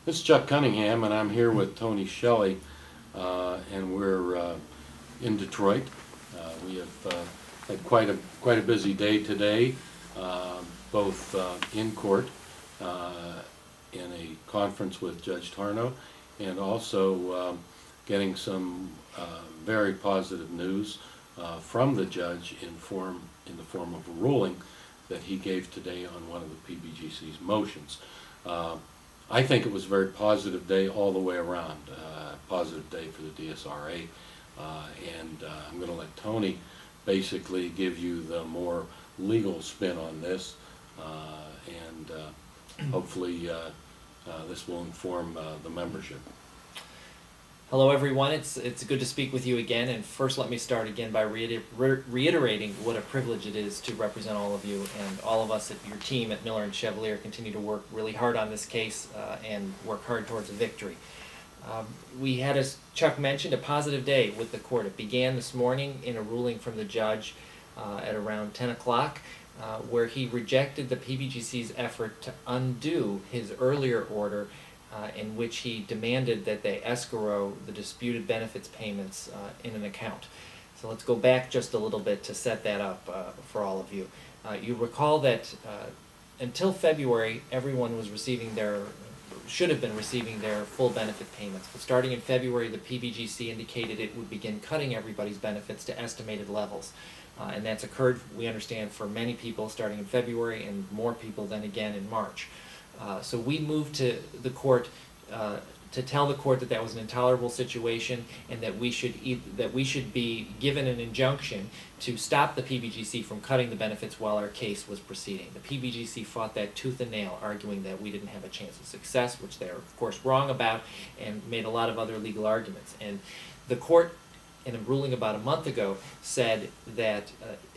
This is Chuck Cunningham, and I'm here with Tony Shelley, and we're in Detroit. We have had quite a busy day today, both in court, in a conference with Judge Tarnow, and also getting some very positive news from the judge in the form of a ruling that he gave today on one of the PBGC's motions. I think it was a very positive day all the way around, positive day for the DSRA, and I'm going to let Tony basically give you the more legal spin on this, and hopefully this will inform the membership. Hello everyone, it's good to speak with you again, and first let me start again by reiterating what a privilege it is to represent all of you, and all of us at your team at Miller & Chevalier continue to work really hard on this case and work hard towards a victory. We had, as Chuck mentioned, a positive day with the court. It began this morning in a ruling from the judge at around 10 o'clock where he rejected the PBGC's effort to undo his earlier order in which he demanded that they escrow the disputed benefits payments in an account. So let's go back just a little bit to set that up for all of you. You recall that until February, everyone was should have been receiving their full benefit payments. But starting in February, the PBGC indicated it would begin cutting everybody's benefits to estimated levels. And that's occurred, we understand, for many people starting in February and more people than again in March. So we moved to the court to tell the court that that was an intolerable situation and that we should be given an injunction to stop the PBGC from cutting the benefits while our case was proceeding. The PBGC fought that tooth and nail, arguing that we didn't have a chance of success, which they're of course wrong about, and made a lot of other legal arguments. And the court, in a ruling about a month ago, said that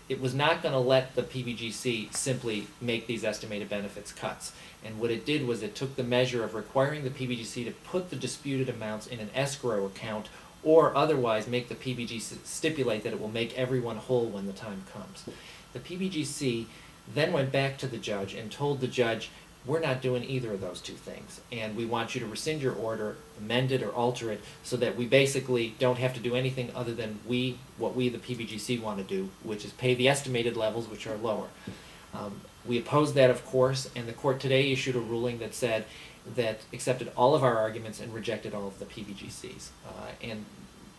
it was not going to let the PBGC simply make these estimated benefits cuts. And what it did was it took the measure of requiring the PBGC to put the disputed amounts in an escrow account or otherwise make the PBGC stipulate that it will make everyone whole when the time comes. The PBGC then went back to the judge and told the judge, we're not doing either of those two things, and we want you to rescind your order, amend it, or alter it so that we basically don't have to do anything other than what we, the PBGC, want to do, which is pay the estimated levels, which are lower. We opposed that, of course, and the court today issued a ruling that said that accepted all of our arguments and rejected all of the PBGC's. And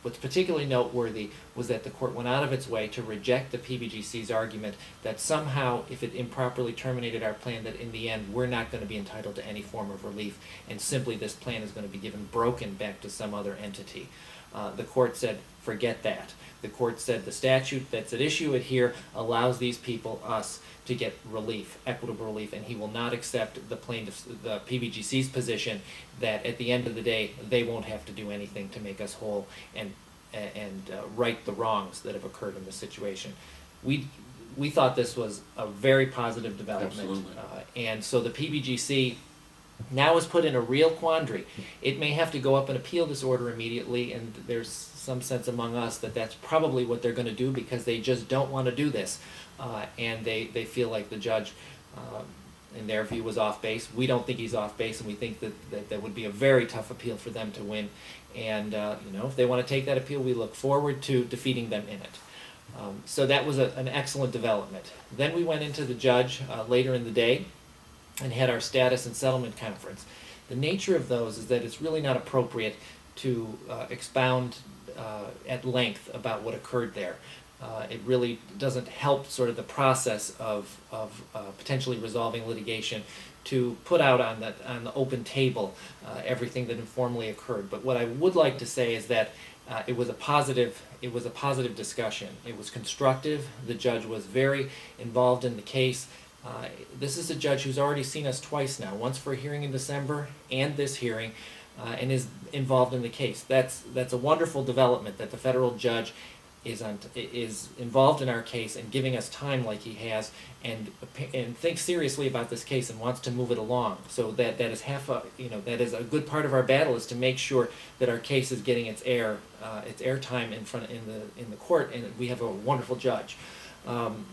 what's particularly noteworthy was that the court went out of its way to reject the PBGC's argument that somehow, if it improperly terminated our plan, that in the end we're not going to be entitled to any form of relief, and simply this plan is going to be given broken back to some other entity. The court said, forget that. The court said the statute that's at issue here allows these people, us, to get relief, equitable relief, and he will not accept the PBGC's position that at the end of the day they won't have to do anything to make us whole and right the wrongs that have occurred in this situation. We thought this was a very positive development, and so the PBGC now is put in a real quandary. It may have to go up and appeal this order immediately, and there's some sense among us that that's probably what they're going to do because they just don't want to do this, and they feel like the judge, in their view, was off base. We don't think he's off base, and we think that would be a very tough appeal for them to win. And if they want to take that appeal, we look forward to defeating them in it. So that was an excellent development. Then we went into the judge later in the day and had our status and settlement conference. The nature of those is that it's really not appropriate to expound at length about what occurred there. It really doesn't help sort of the process of potentially resolving litigation to put out on the open table everything that informally occurred. But what I would like to say is that it was a positive discussion. It was constructive. The judge was very involved in the case. This is a judge who's already seen us twice now, once for a hearing in December and this hearing, and is involved in the case. That's a wonderful development that the federal judge is involved in our case and giving us time like he has, and thinks seriously about this case and wants to move it along. So that is that is a good part of our battle, is to make sure that our case is getting its airtime in the court, and we have a wonderful judge.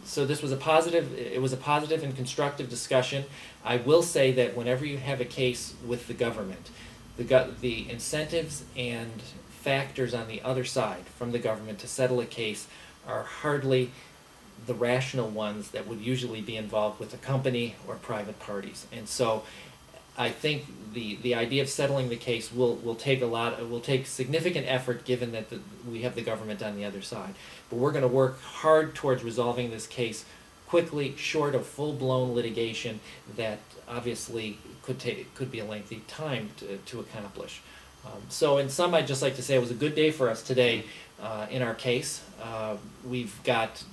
So this was a positive, it was a positive and constructive discussion. I will say that whenever you have a case with the government, the incentives and factors on the other side from the government to settle a case are hardly the rational ones that would usually be involved with a company or private parties. And so I think the idea of settling the case will take significant effort, given that we have the government on the other side. But we're going to work hard towards resolving this case quickly, short of full-blown litigation that obviously could be a lengthy time to accomplish. So in sum, I'd just like to say it was a good day for us today in our case. We've got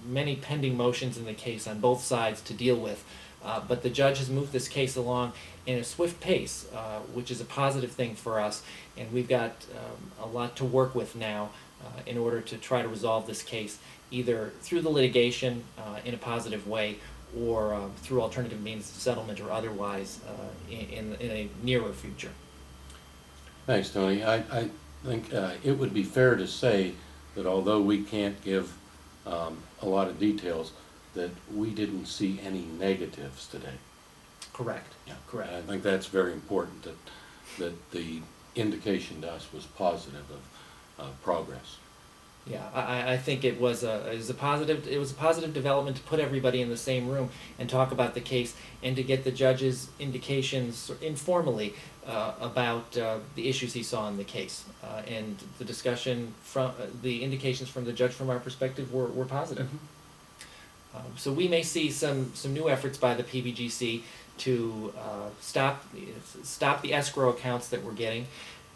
many pending motions in the case on both sides to deal with, but the judge has moved this case along in a swift pace, which is a positive thing for us, and we've got a lot to work with now in order to try to resolve this case, either through the litigation in a positive way, or through alternative means of settlement or otherwise in a nearer future. Thanks, Tony. I think it would be fair to say that although we can't give a lot of details, that we didn't see any negatives today. Correct. Yeah, Correct. And I think that's very important, that the indication to us was positive of progress. Yeah, I think it was a positive development to put everybody in the same room and talk about the case, and to get the judge's indications informally about the issues he saw in the case, and the discussion from the indications from the judge from our perspective were positive. Mm-hmm. So we may see some new efforts by the PBGC to stop the escrow accounts that we're getting,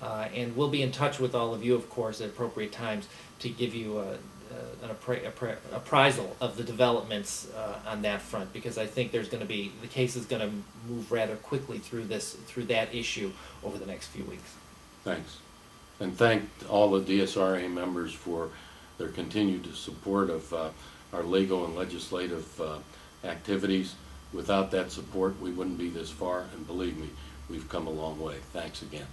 and we'll be in touch with all of you, of course, at appropriate times to give you an appraisal of the developments on that front, because I think the case is going to move rather quickly through that issue over the next few weeks. Thanks. And thank all the DSRA members for their continued support of our legal and legislative activities. Without that support, we wouldn't be this far, and believe me, we've come a long way. Thanks again.